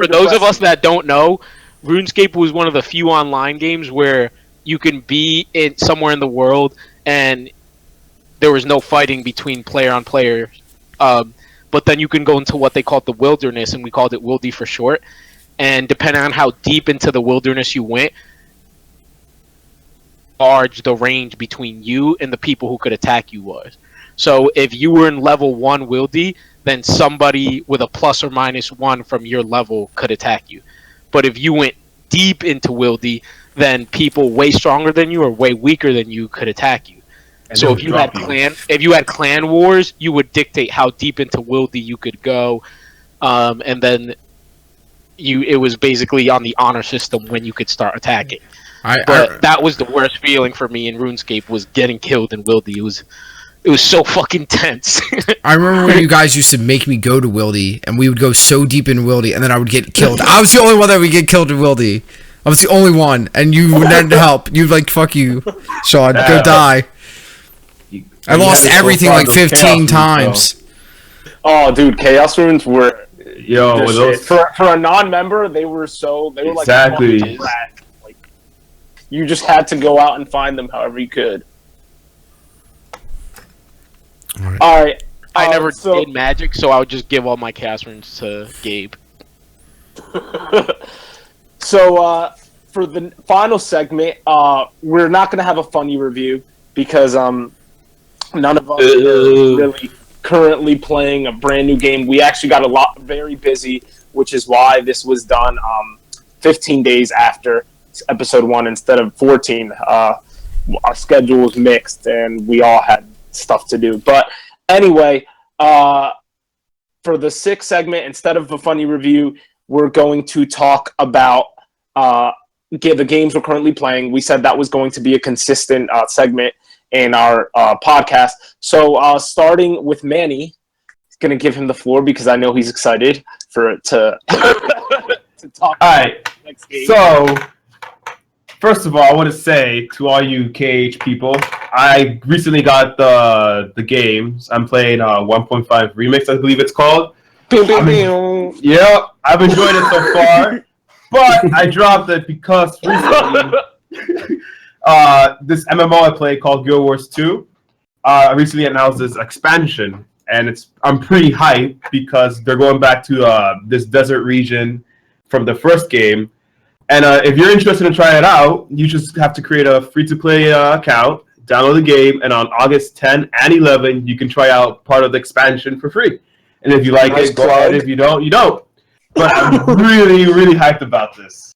those of us that don't know, RuneScape was one of the few online games where you can be in somewhere in the world and there was no fighting between player on player. But then you can go into what they called the wilderness, and we called it Wildy for short. And depending on how deep into the wilderness you went, large the range between you and the people who could attack you was. So if you were in level 1 Wildy, then somebody with a plus or minus 1 from your level could attack you. But if you went deep into Wildy, then people way stronger than you or way weaker than you could attack you. And so if you had clan wars, you would dictate how deep into Wildy you could go, and then it was basically on the honor system when you could start attacking. That was the worst feeling for me in RuneScape, was getting killed in Wildy. It was so fucking tense. I remember when you guys used to make me go to Wildy, and we would go so deep in Wildy, and then I would get killed. I was the only one that would get killed in Wildy. I was the only one, and you wouldn't help. You'd like, fuck you, Sean, go die. I lost everything like 15 times. Oh, dude, Chaos Runes were those... for a non-member. They were exactly. Like you just had to go out and find them however you could. All right. I never did Magic, so I would just give all my Chaos Runes to Gabe. So for the final segment, we're not going to have a funny review because none of us are really currently playing a brand new game. We actually got very busy, which is why this was done 15 days after episode 1 instead of 14. Our schedule was mixed, and we all had stuff to do. But anyway, for the 6th segment, instead of a funny review, we're going to talk about the games we're currently playing. We said that was going to be a consistent segment in our podcast. So starting with Manny, going to give him the floor because I know he's excited to talk about the next game. So, first of all, I want to say to all you KH people, I recently got the games. I'm playing 1.5 Remix, I believe it's called. Yeah, I've enjoyed it so far, but I dropped it because recently this MMO I play called Guild Wars 2 recently announced this expansion, and I'm pretty hyped because they're going back to this desert region from the first game. And if you're interested in trying it out, you just have to create a free-to-play account, download the game, and on August 10 and 11, you can try out part of the expansion for free. And if you like it, go ahead. If you don't, you don't. But I'm really, really hyped about this.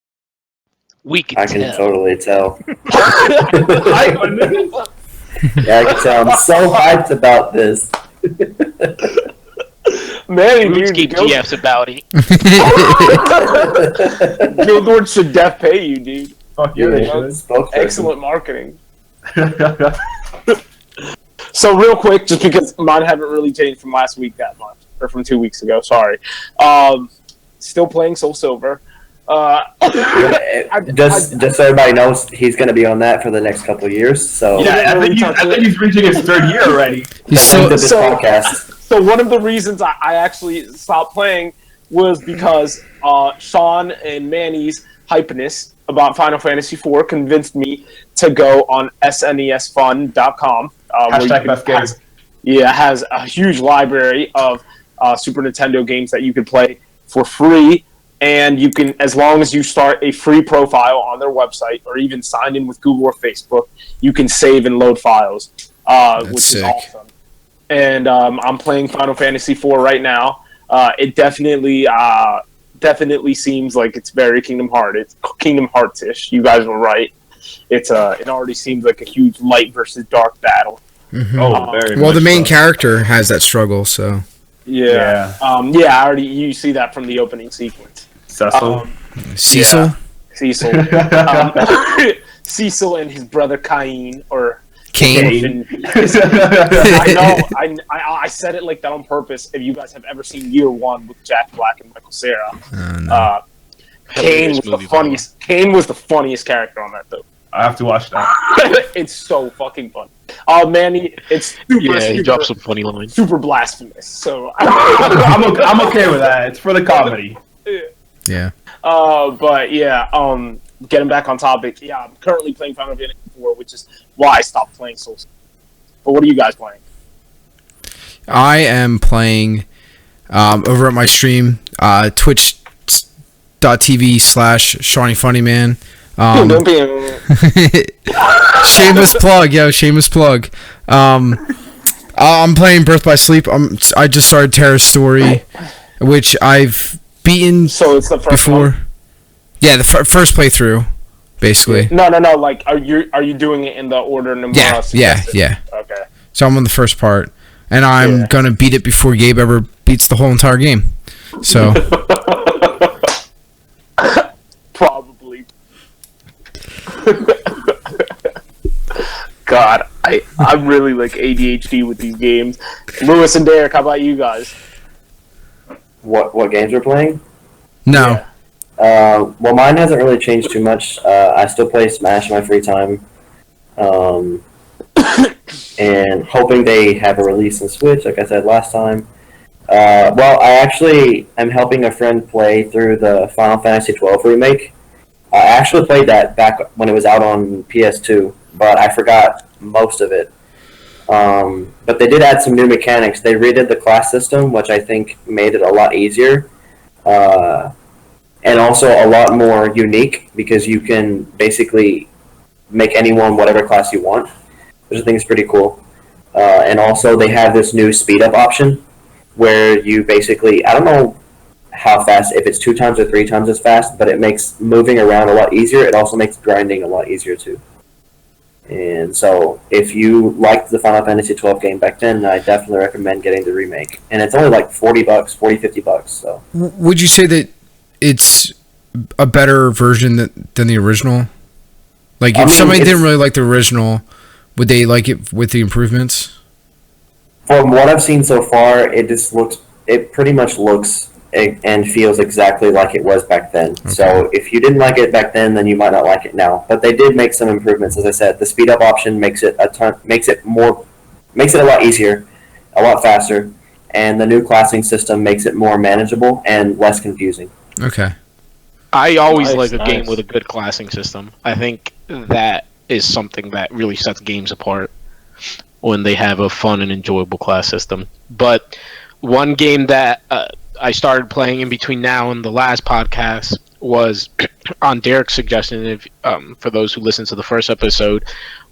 I can totally tell. Yeah, I can tell. I'm so hyped about this. Man, RuneScape GF's about it. Guild Wars should def pay you, dude. Fuck yeah, excellent marketing. So real quick, just because mine haven't really changed from last week that much, or from 2 weeks ago, sorry. Still playing Soul Silver. Just so everybody knows, he's going to be on that for the next couple of years. So yeah, I think he's reaching his 3rd year already. Podcast. So one of the reasons I actually stopped playing was because Sean and Manny's hypeness about Final Fantasy IV convinced me to go on SNESfun.com. Hashtag best games. Has a huge library of Super Nintendo games that you can play for free. And you can, as long as you start a free profile on their website or even sign in with Google or Facebook, you can save and load files, which is awesome. And I'm playing Final Fantasy IV right now. It definitely seems like it's very Kingdom Hearts-ish. You guys were right. It already seems like a huge light versus dark battle. Mm-hmm. Very well, the main character has that struggle, so yeah. You see that from the opening sequence. Cecil. Cecil. Cecil and his brother Cain, or Kane. I know. I said it like that on purpose. If you guys have ever seen Year One with Jack Black and Michael Cera, No. Kane was the funniest. Kane was the funniest character on that though. I have to watch that. It's so fucking fun. Oh man, it's super, he dropped some funny lines. super blasphemous. So I'm okay with that. It's for the comedy. Yeah. But yeah, getting back on topic. Yeah, I'm currently playing Final Fantasy IV, which is why I stopped playing Souls. But what are you guys playing? I am playing over at my stream, twitch.tv/ShawnyFunnyman. Shameless plug, yo! Shameless plug. I'm playing Birth by Sleep. I just started Terra's Story, which I've beaten. So it's the first before. one? Yeah, the first playthrough, basically. No. Like, are you doing it in the order Nomura Yeah. Okay. So I'm on the first part, and I'm gonna beat it before Gabe ever beats the whole entire game. So. Probably. God, I'm really like ADHD with these games. Lewis and Derek, how about you guys? What games we're playing? No. Well, mine hasn't really changed too much. I still play Smash in my free time, and hoping they have a release on Switch, like I said last time. Well, I actually am helping a friend play through the Final Fantasy XII remake. I actually played that back when it was out on PS2, but I forgot most of it. But they did add some new mechanics. They redid the class system, which I think made it a lot easier. And also a lot more unique, because you can basically make anyone whatever class you want, which I think is pretty cool. And also they have this new speed up option, where you basically, I don't know how fast, if it's 2 times or 3 times as fast, but it makes moving around a lot easier. It also makes grinding a lot easier too. And so if you liked the Final Fantasy XII game back then, I definitely recommend getting the remake. And it's only like $50, so. Would you say that it's a better version than the original? Like, if somebody didn't really like the original, would they like it with the improvements? From what I've seen so far, it pretty much looks and feels exactly like it was back then. Okay. So if you didn't like it back then you might not like it now. But they did make some improvements. As I said, the speed up option makes it a lot easier, a lot faster, and the new classing system makes it more manageable and less confusing. Okay. I always like a game with a good classing system. I think that is something that really sets games apart, when they have a fun and enjoyable class system. But one game that I started playing in between now and the last podcast was, on Derek's suggestion, for those who listened to the first episode,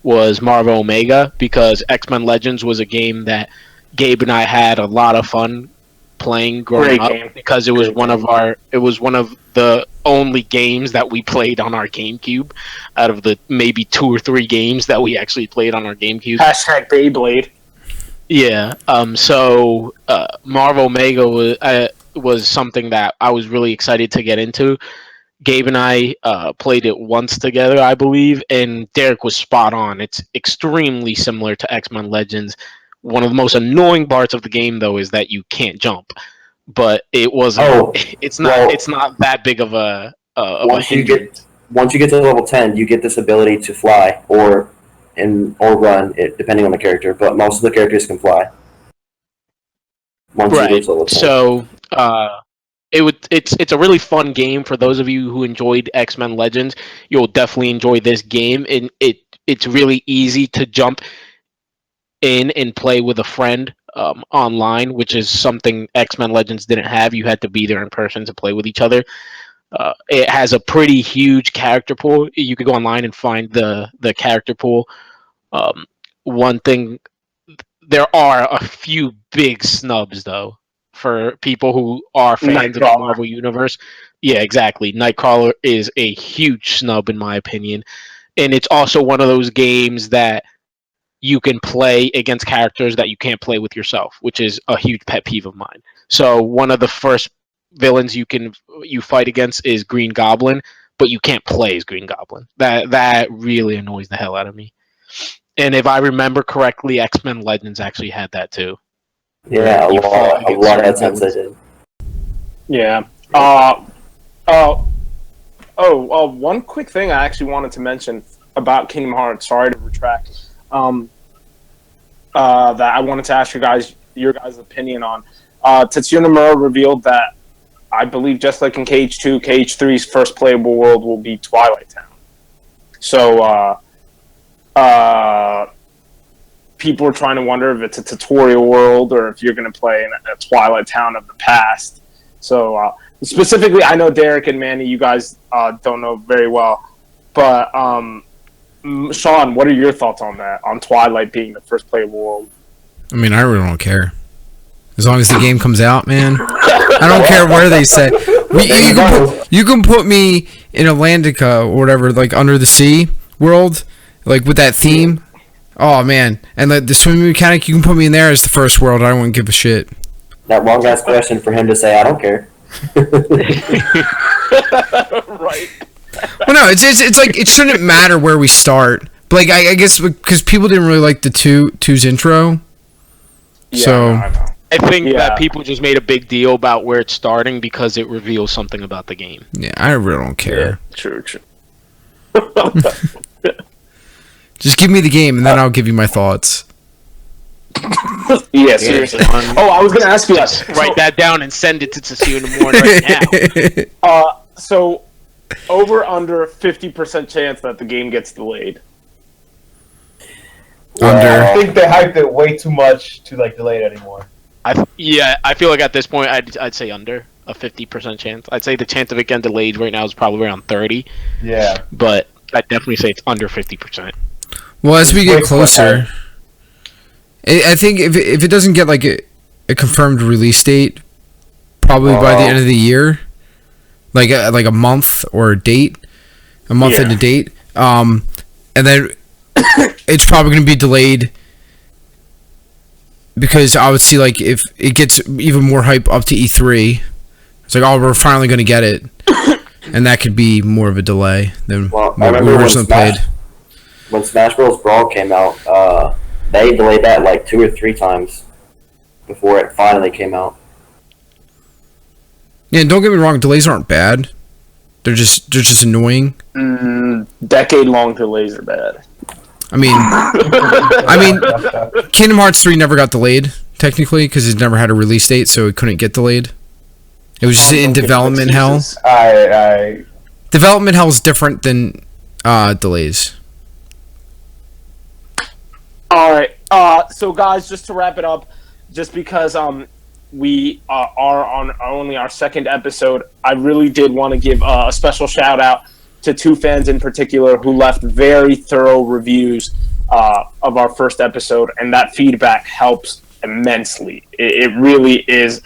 was Marvel Omega, because X-Men Legends was a game that Gabe and I had a lot of fun playing growing up, because it was one of the only games that we played on our GameCube, out of the maybe 2 or 3 games that we actually played on our GameCube. Hashtag Beyblade. Yeah. So Marvel Omega was something that I was really excited to get into. Gabe and I played it once together, I believe, and Derek was spot on. It's extremely similar to X-Men Legends. One of the most annoying parts of the game, though, is that you can't jump. But it wasn't. It's not that big of a hindrance. Once you get to level 10, you get this ability to fly or run, depending on the character. But most of the characters can fly. Right. So it's a really fun game for those of you who enjoyed X-Men Legends. You'll definitely enjoy this game, and it's really easy to jump in and play with a friend online, which is something X-Men Legends didn't have. You had to be there in person to play with each other. It has a pretty huge character pool. You could go online and find the character pool. One thing, there are a few big snubs, though, for people who are fans of the Marvel Universe. Yeah, exactly. Nightcrawler is a huge snub, in my opinion. And it's also one of those games that you can play against characters that you can't play with yourself, which is a huge pet peeve of mine. So one of the first villains you fight against is Green Goblin, but you can't play as Green Goblin. That really annoys the hell out of me. And if I remember correctly, X-Men Legends actually had that too. Yeah, a lot of times they did. Yeah. One quick thing I actually wanted to mention about Kingdom Hearts. Sorry to retract. That I wanted to ask your guys' opinion on. Tetsuya Nomura revealed that I believe just like in KH2, KH3's first playable world will be Twilight Town. So people are trying to wonder if it's a tutorial world or if you're going to play in a Twilight Town of the past. So specifically, I know Derek and Manny, you guys don't know very well, but Sean, what are your thoughts on that? On Twilight being the first playable world? I mean, I really don't care. As long as the game comes out, man. I don't care where they say. You can put me in Atlantica or whatever, like Under the Sea world, like with that theme. Oh, man. And the swimming mechanic, you can put me in there as the first world. I wouldn't give a shit. That long ass question for him to say, I don't care. Right. Well, no, it's like it shouldn't matter where we start. But like I guess because people didn't really like the two's intro. Yeah, so I think that people just made a big deal about where it's starting because it reveals something about the game. Yeah, I really don't care. Yeah, true. Just give me the game and then I'll give you my thoughts. Yeah, seriously. I was gonna ask you that. Write that down and send it to Tetsuya Nomura right now. So over under 50% chance that the game gets delayed. Under. I think they hyped it way too much to like delay it anymore. I feel like at this point I'd say under a 50% chance. I'd say the chance of it getting delayed right now is probably around 30. Yeah. But I'd definitely say it's under 50%. Well, as we get closer, I think if it doesn't get like a confirmed release date, probably by the end of the year, like a month or a date, a month and a date, and then it's probably going to be delayed because I would see like if it gets even more hype up to E3, it's like, oh, we're finally going to get it, and that could be more of a delay than what we originally played. When Smash Bros. Brawl came out, they delayed that like 2 or 3 times before it finally came out. Yeah, don't get me wrong, delays aren't bad. They're just annoying. Decade-long delays are bad. I mean, Kingdom Hearts 3 never got delayed technically because it never had a release date, so it couldn't get delayed. It was just in development hell. Development hell is different than delays. All right. So guys, just to wrap it up, just because we are on only our second episode, I really did want to give a special shout out to 2 fans in particular who left very thorough reviews of our first episode, and that feedback helps immensely. It really is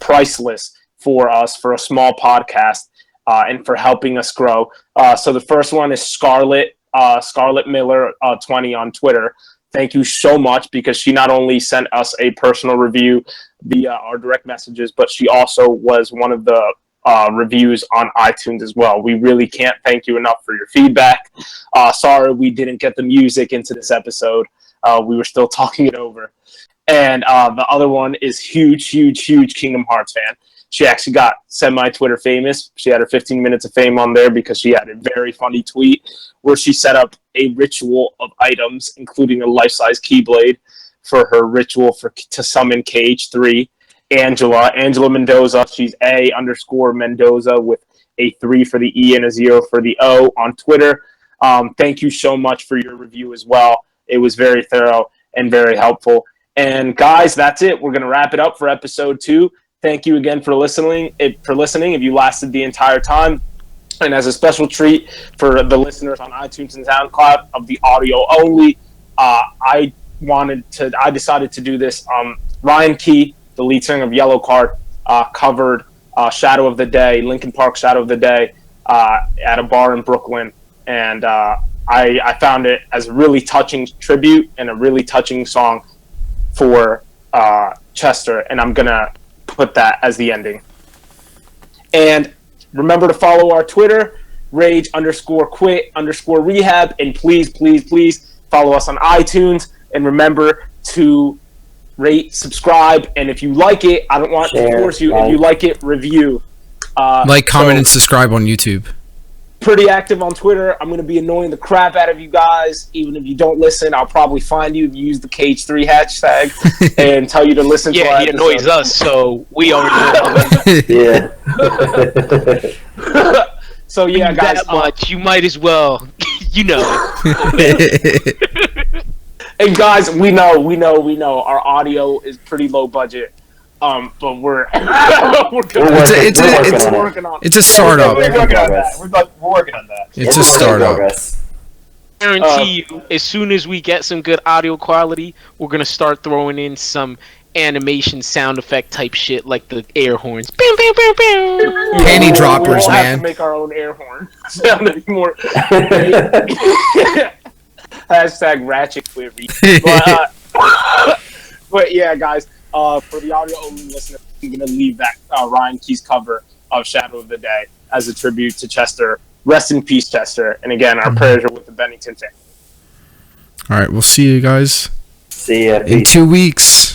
priceless for us, for a small podcast, and for helping us grow. So the first one is Scarlett Miller 20 on Twitter. Thank you so much, because she not only sent us a personal review via our direct messages, but she also was one of the reviews on iTunes as well. We really can't thank you enough for your feedback. Sorry we didn't get the music into this episode. We were still talking it over. And the other one is huge Kingdom Hearts fan. She actually got semi-Twitter famous. She had her 15 minutes of fame on there because she had a very funny tweet where she set up a ritual of items, including a life-size Keyblade, for her ritual to summon KH3. Angela Mendoza. She's A_Mendoza with a 3 for the E and a 0 for the O on Twitter. Thank you so much for your review as well. It was very thorough and very helpful. And guys, that's it. We're going to wrap it up for episode 2. Thank you again for listening. If you lasted the entire time. And as a special treat for the listeners on iTunes and SoundCloud of the audio only, I decided to do this. Ryan Key, the lead singer of Yellow Card, covered Shadow of the Day, Linkin Park Shadow of the Day, at a bar in Brooklyn. And I found it as a really touching tribute and a really touching song for Chester. And I'm going to put that as the ending. And remember to follow our Twitter, rage_quit_rehab. And please follow us on iTunes, and remember to rate, subscribe, and if you like it, I don't want to force you. If you like it, review. Comment, and subscribe on YouTube. Pretty active on Twitter. I'm going to be annoying the crap out of you guys. Even if you don't listen, I'll probably find you if you use the Cage3 hashtag and tell you to listen to our he annoys us, so we already know. Yeah. So, yeah, guys. That much, you might as well, And guys, we know. Our audio is pretty low budget. But we're working on it. It's a startup. We're working on that. We're working on that. It's a startup. Guarantee you, as soon as we get some good audio quality, we're gonna start throwing in some animation sound effect type shit like the air horns. Bam, bam, bam, bam. Panty droppers, we won't man. have to make our own air horn sound anymore. Hashtag ratchet query. But yeah, guys. For the audio only listener, I'm gonna leave that Ryan Keyes cover of Shadow of the Day as a tribute to Chester. Rest in peace, Chester. And again, our prayers are with the Bennington family. All right, we'll see you guys. See ya. In 2 weeks.